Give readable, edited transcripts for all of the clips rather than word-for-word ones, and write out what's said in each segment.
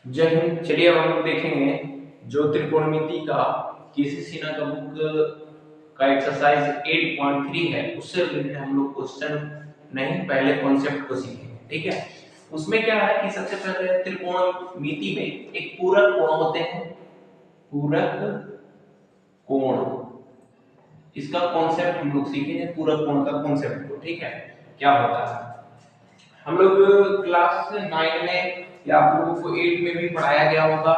जय हिंद। चलिए अब हम लोग देखेंगे जो त्रिकोणमिति का केसी सिन्हा का बुक का एक्सरसाइज 8.3 है उससे रिलेटेड हम लोग क्वेश्चन नहीं पहले कॉन्सेप्ट को सीखेंगे। ठीक है, उसमें क्या है कि सबसे पहले त्रिकोणमिति में एक पूरक कोण होते हैं। पूरक कोण, इसका कॉन्सेप्ट हम लोग सीखेंगे, पूरक कोण का कॉन्सेप्ट को। ठीक है, क्या होता है हम लोग क्लास 9 में या आप लोगों को 8 में भी पढ़ाया गया होगा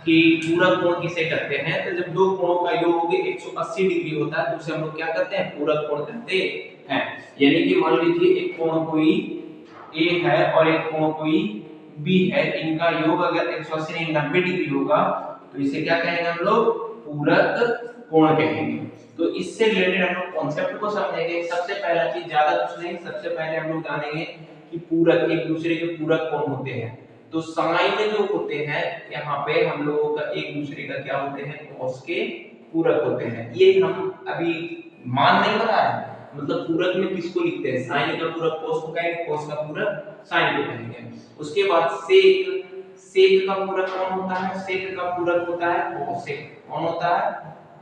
कि पूरक कोण किसे कहते हैं। तो जब दो कोणों का योग 180 डिग्री होता है तो उसे हम लोग क्या कहते हैं, पूरक कोण कहते हैं। यानी कि मान लीजिए एक कोण कोई ए है और एक कोण कोई बी है, इनका योग अगर 180 नहीं 90 डिग्री होगा तो इसे क्या कहेंगे हम लोग, पूरक कोण कहेंगे। तो इससे रिलेटेड हम लोग कॉन्सेप्ट को समझेंगे। सबसे पहला चीज, ज्यादा कुछ नहीं, सबसे पहले हम लोग जानेंगे कि पूरक एक दूसरे के पूरक कौन होते हैं। तो साइन जो होते हैं यहाँ पे हम लोगों का एक दूसरे का क्या होते हैं, कॉस के पूरक होते हैं। ये हम अभी मान नहीं बता रहे, मतलब पूरक में किसको लिखते हैं, साइन का पूरक कॉस को कहेंगे, कॉस का पूरक साइन को कहेंगे। उसके बाद सेक, सेक का पूरक कौन होता है, सेक का पूरक होता है कॉसेक। कौन होता है,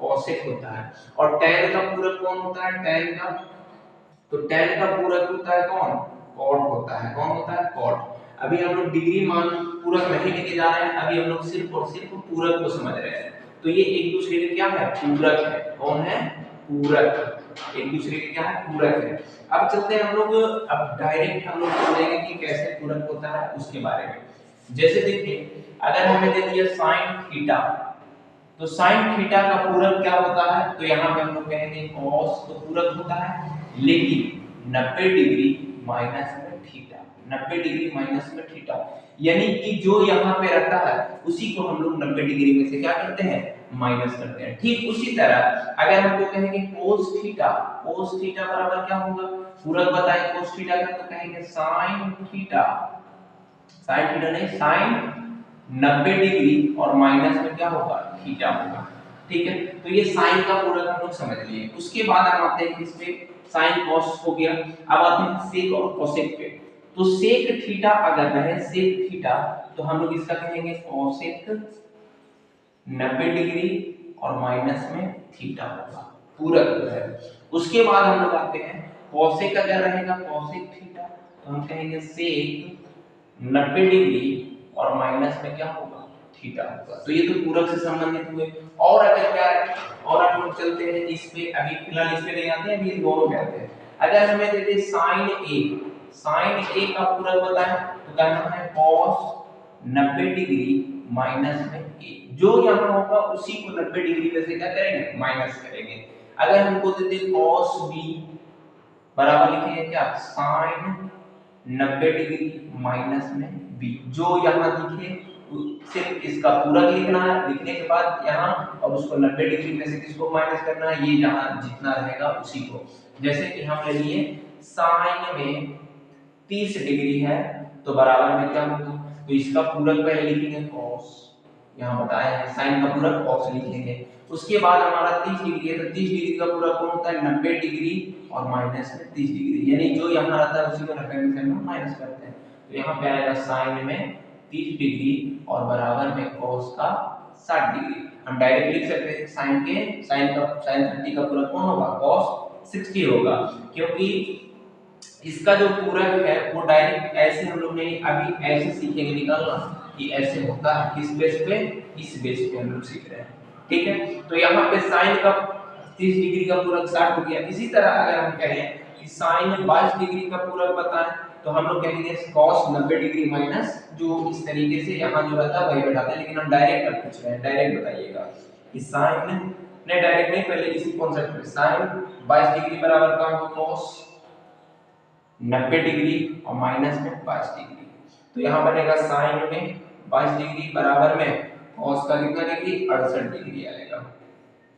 कॉसेक होता है। और टैन का पूरक कौन होता है, टैन का, तो टैन का पूरक होता है कौन, कॉट होता है। कौन होता है, कॉट। अभी हम लोग डिग्री मान पूरक नहीं लेके जा रहे हैं, अभी हम लोग सिर्फ और सिर्फ पूरक को समझ रहे हैं। तो ये एक दूसरे के क्या है, पूरक है। कौन है, पूरक, एक दूसरे के क्या है, पूरक है। अब चलते हैं हम लोग, अब डायरेक्ट हम लोग समझेंगे कि कैसे पूरक होता है उसके बारे में। जैसे देखिए, अगर हमें दे दिया साइन थीटा, तो साइन थीटा का पूरक क्या होता है, तो यहाँ पे हम लोग कहेंगे कॉस, तो पूरक होता है लेकिन 90 डिग्री माइनस में थीटा, 90 डिग्री माइनस में थीटा, यानी कि जो यहाँ पे रहता है उसी को हम लोग 90 डिग्री में से क्या करते हैं, माइनस करते हैं। ठीक उसी तरह अगर हमको कहेंगे कोस थीटा, कोस थीटा बराबर क्या होगा, पूरक बताएं कोस थीटा का, तो कहेंगे साइन थीटा, साइन थीटा नहीं साइन 90 डिग्री और माइनस में क्या होगा, थीटा होगा। ठीक है, तो ये साइन का पूरक हम लोग समझ लिए। उसके बाद हम आते हैं इस पे, साइन कॉस हो गया। अब आते हैं सेक और कोसेक पे। तो सेक थीटा अगर रहे, सेक थीटा, तो हम लोग इसका कहेंगे कोसेक 90 डिग्री और माइनस में थीटा होगा, पूरक है। उसके बाद हम लोग आते हैं कोसेक अगर रहेगा, कोसेक थीटा, तो हम कहेंगे सेक 90 डिग्री और माइनस में क्या होगा, थीटा होगा। तो ये तो पूरक से संबंधित हुए। और अगर क्या है, और हम लोग चलते हैं इस पे, अभी फिलहाल इस पे नहीं आते हैं, अभी दोनों पे आते हैं। अगर हमें दे दे साइन ए, साइन ए का पूरक बताएं तो क्या नाम है, cos 90 डिग्री माइनस में ए, जो यहाँ होगा उसी को 90 डिग्री में से क्या करेंगे, माइनस करेंगे। अगर हमको दे दे cos b बराबर लिखेंगे क्या, साइन 90 डिग्री माइनस में b, जो यहाँ दिखे सिर्फ इसका पूरक लिखना है, लिखने के बाद यहाँ और उसको 90 डिग्री में से किसको माइनस करना है, ये जहाँ जितना रहेगा उसी को। जैसे कि हम ले लिए साइन में 30 डिग्री है तो बराबर में क्या होगा, तो इसका पूरक पहले लिखेंगे cos, यहाँ बताया है साइन का पूरक cos लिखेंगे। उसके बाद हमारा 30 डिग्री है, तो 30 डिग्री का पूरक कौन होता है, 90 डिग्री और माइनस में 30 डिग्री, यानी जो यहाँ रहता है उसी को 90 में से हम माइनस करते हैं। तो यहाँ पे आएगा साइन में 30 डिग्री और बराबर में cos का 60 डिग्री। हम डायरेक्ट लिख सकते हैं साइन के, साइन का साइन 30 का पूरक कौन होगा, cos 60 होगा, क्योंकि इसका जो पूरक है वो डायरेक्ट ऐसे हम लोग नहीं, अभी ऐसे सीखेंगे निकालना कि ऐसे होता है, किस बेस पे, इस बेस पे हम लोग सीख रहे हैं। ठीक है, तो यहाँ पे साइन का 30 डिग्री का पूरक 60 हो गया। इसी तरह अगर हम कहें कि साइन 22 डिग्री का पूरक बताएं तो हम लोग कहेंगे cos 90 डिग्री माइनस, जो इस तरीके से यहाँ जो रहता है वही बैठाते हैं, लेकिन हम डायरेक्ट कर पूछ रहे हैं, डायरेक्ट बताइएगा कि साइन नहीं, डायरेक्ट नहीं, पहले इसी कॉन्सेप्ट में साइन 22 डिग्री बराबर का होगा cos 90 डिग्री और माइनस में 22 डिग्री, तो यहाँ बनेगा साइन में 22 डिग्री बराबर में cos का कितना डिग्री, 68 डिग्री आएगा।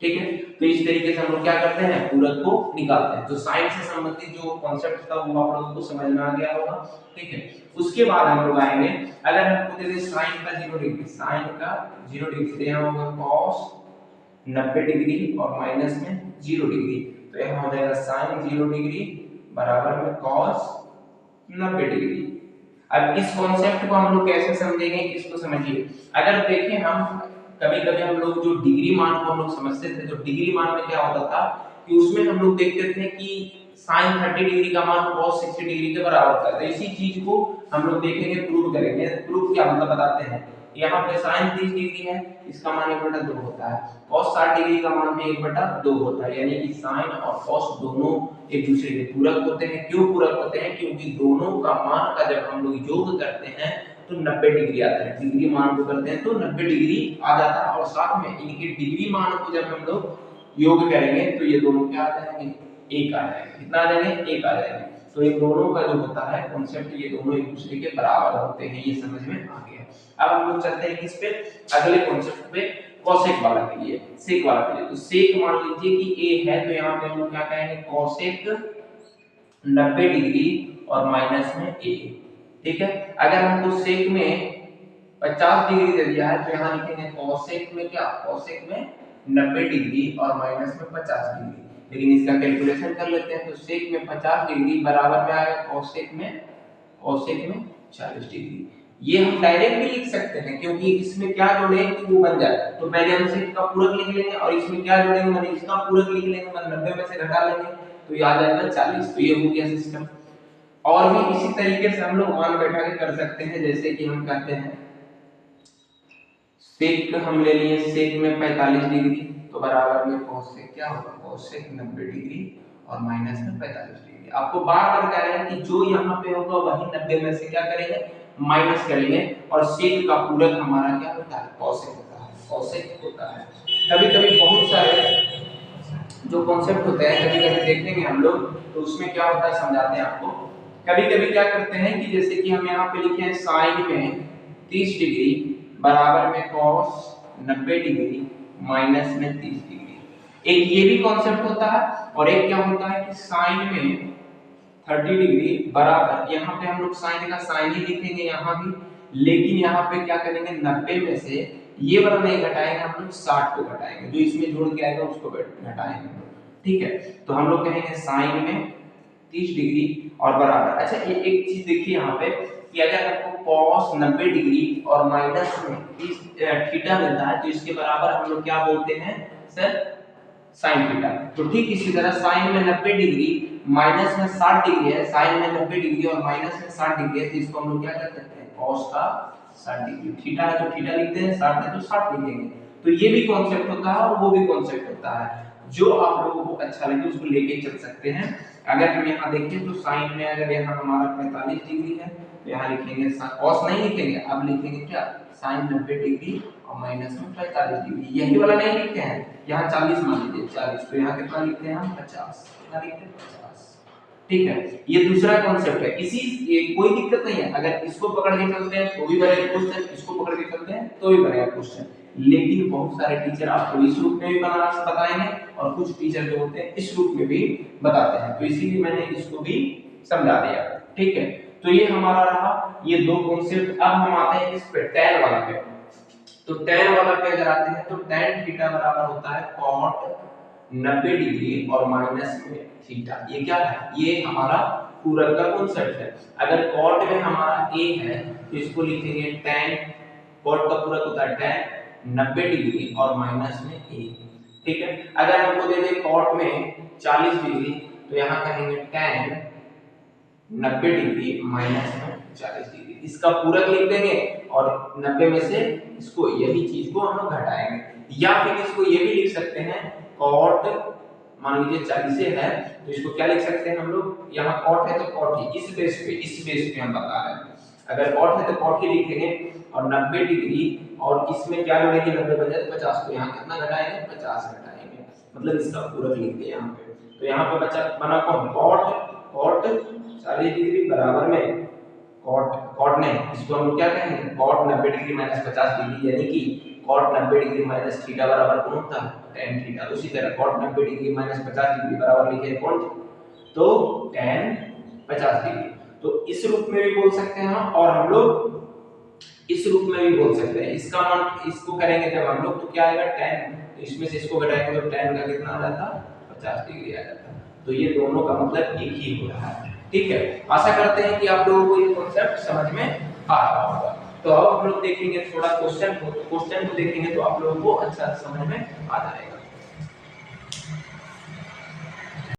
ठीक है, तो इस तरीके से हम लोग क्या करते हैं, पूरक को निकालते हैं। तो साइन से संबंधित जो कॉन्सेप्ट था वो आप लोगों को समझ में आ गया होगा। ठीक है, उसके बाद हम लोग आएंगे, अगर हमको दे दे साइन का 0 डिग्री, साइन का 0 डिग्री, तो यहाँ होगा cos 90 डिग्री और माइनस में 0 डिग्री, तो यहाँ हो जाएगा साइन 0 डिग्री बराबर में cos 90 डिग्री। अब इस कॉन्सेप्ट को हम लोग कैसे समझेंगे, इसको समझिए। अगर देखें हम कभी कभी हम लोग जो डिग्री मान को हम लोग समझते थे, तो डिग्री मान में क्या होता था कि उसमें हम लोग देखते थे कि sin 30 डिग्री का मान cos 60 डिग्री के बराबर होता है। तो इसी चीज को हम लोग देखेंगे, प्रूव करेंगे। प्रूव क्या मतलब बताते हैं। यहाँ पे sin 30 डिग्री है, इसका मान 1/2 होता है। cos 60 डिग्री का मान भी 1/2 होता है, यानी कि sin और cos दोनों एक दूसरे के पूरक होते हैं। क्यों पूरक होते हैं? क्योंकि दोनों का मान का जब हम लोग योग करते हैं तो 90 डिग्री आता है। डिग्री मान को करते हैं तो 90 डिग्री आ जाता है, और साथ में इनके डिग्री मान को जब हम लोग योग करेंगे तो ये दोनों क्या आ जाएंगे, एक आ जाएंगे। कितना आ जाएंगे? एक आ जाएंगे। तो ये दोनों का जो होता है कॉन्सेप्ट, ये दोनों एक दूसरे के बराबर होते हैं, ये समझ में आ गया। अब हम लोग चलते हैं किस पे, अगले कॉन्सेप्ट पे, कोसेक वाला के लिए, सेक वाला के लिए। तो सेक मान लीजिए कि a है, तो यहाँ पे हम लोग क्या कहेंगे, कोसेक 90 डिग्री और माइनस में a। ठीक है। अगर हमको सेक में 50 डिग्री दे दिया है, तो यहाँ लिखेंगे कोसेक में क्या, कोसेक में 90 डिग्री और माइनस में 50 डिग्री। लेकिन इसका कैलकुलेशन कर लेते हैं। तो सेक में 50 डिग्री बराबर में आएगा कोसेक में 40 डिग्री। ये हम डायरेक्ट भी लिख सकते हैं, क्योंकि इसमें क्या जोड़ेंगे कि वो बन जाए। तो पहले हम सेक का पूरक लिख लेंगे और इसमें क्या जोड़ेंगे, माने इसका पूरक लिख लेंगे, माने 90 में से घटा लेंगे तो ये आ जाएगा 40। तो ये हो गया सिस्टम। और भी इसी तरीके से हम लोग मान बैठा के कर सकते हैं। जैसे कि हम कहते हैं सेक हम ले लिए, सेक में 45 डिग्री, तो बराबर में कोसेक क्या होगा, कोसेक 90 डिग्री और माइनस में 45 डिग्री। आपको बार बार कह रहे हैं कि जो यहाँ पे होगा वही 90 में से क्या करेंगे, माइनस करेंगे। और सेक का पूरक हमारा क्या होता है, कोसेक होता है, कोसेक होता है। कभी कभी बहुत सारे जो कॉन्सेप्ट होते हैं, कभी कभी देखेंगे हम लोग, तो उसमें क्या होता है समझाते हैं आपको। कभी कभी क्या करते हैं कि जैसे कि हम यहाँ पे लिखे हैं साइन में 30 डिग्री बराबर में cos 90 डिग्री माइनस में 30 डिग्री। एक ये भी कॉन्सेप्ट होता है, और एक क्या होता है कि साइन में 30 डिग्री बराबर, यहाँ पे हम लोग साइन का साइन ही लिखेंगे यहाँ भी, लेकिन यहाँ पे क्या करेंगे, 90 में से ये वाला नहीं घटाएंगे, हम लोग 60 को घटाएंगे, जो इसमें जोड़ के आएगा उसको घटाएंगे। ठीक है। तो हम लोग कहेंगे साइन में 30 डिग्री और बराबर। अच्छा ये एक चीज देखिए यहाँ पे कि अगर आपको cos 90 डिग्री और माइनस में 30 थीटा मिलता है, तो इसके बराबर हम लोग क्या बोलते हैं सर, sin थीटा। तो ठीक इसी तरह sin में 90 डिग्री माइनस में 60 डिग्री है, sin में 90 डिग्री और माइनस में 60 डिग्री है, तो इसको हम लोग क्या कर सकते हैं, cos का 60 डिग्री। थीटा है तो थीटा लिखते हैं, 60 है तो 60 लिखेंगे। तो ये भी कॉन्सेप्ट होता है और वो भी कॉन्सेप्ट होता है, जो आप लोगों को अच्छा लगे उसको लेके चल सकते हैं। अगर हम यहाँ देखें तो साइन में अगर यहाँ हमारा 45 डिग्री है, तो यहाँ लिखेंगे cos नहीं लिखेंगे, अब लिखेंगे क्या, sin 90 डिग्री और माइनस में 45 डिग्री। यही वाला नहीं लिखते हैं, यहाँ 40 मान लीजिए 40, तो यहाँ कितना लिखते हैं हम 50, कितना लिखते हैं 50। ठीक है। ये दूसरा कॉन्सेप्ट है। इसी ये कोई दिक्कत नहीं है, अगर इसको पकड़ के चलते हैं तो भी बनेगा क्वेश्चन, इसको पकड़ के चलते हैं तो भी बनेगा क्वेश्चन। लेकिन बहुत सारे टीचर आपको इस रूप में भी बनाना बताएंगे और कुछ टीचर जो होते हैं इस रूप में भी बताते हैं, तो इसीलिए मैंने इसको भी समझा दिया। ठीक है। तो ये हमारा रहा ये दो कॉन्सेप्ट। अब हम आते हैं इस पे tan वाला पे। तो tan वाला पे अगर आते हैं तो tan थीटा बराबर होता है cot 90 डिग्री और माइनस में थीटा। ये क्या है, ये हमारा पूरक का कॉन्सेप्ट है। अगर cot में हमारा a है तो इसको लिखेंगे tan, cot का पूरक होता है tan 90 डिग्री और माइनस में a। ठीक है। अगर हमको दे दे cot में 40 डिग्री, तो यहाँ कहेंगे tan 90 डिग्री माइनस में 40 डिग्री, इसका पूरक लिख देंगे और 90 में से इसको यही चीज को हम लोग घटाएंगे। या फिर इसको ये भी लिख सकते हैं cot, मान लीजिए 40 से है तो इसको क्या लिख सकते हैं हम लोग, यहाँ cot है तो cot ही, इस बेस पे हम बता रहे हैं। अगर cot है तो cot ही लिखेंगे और 90 डिग्री और इसमें क्या जोड़ेंगे, 90 बजाय 50, तो यहाँ कितना घटाएंगे, 50 घटाएंगे, मतलब इसका पूरक लिख दिया यहाँ पे। तो यहाँ पे बचा बना कौन, cot 40 डिग्री बराबर में cot नहीं, इसको हम लोग क्या कहेंगे, cot 90 डिग्री माइनस 50 डिग्री, यानी कि cot 90 डिग्री माइनस थीटा बराबर कौन होता है, tan थीटा। उसी तरह cot 90 डिग्री माइनस 50 डिग्री बराबर लिखे कौन, तो tan 50 डिग्री। तो इस रूप में भी बोल सकते हैं और हम लोग इस रूप में भी बोल सकते हैं। इसका मान इसको करेंगे जब हम लोग तो क्या आएगा tan, तो इसमें से इसको घटाएंगे तो tan का कितना आ जाता, 50 डिग्री आ जाता। तो ये दोनों का मतलब एक ही हो रहा है। ठीक है, आशा करते हैं कि आप लोगों को ये कॉन्सेप्ट समझ में आ रहा होगा। तो अब हम लोग देखेंगे थोड़ा क्वेश्चन को देखेंगे तो आप लोगों को अच्छा समझ में आ जाएगा।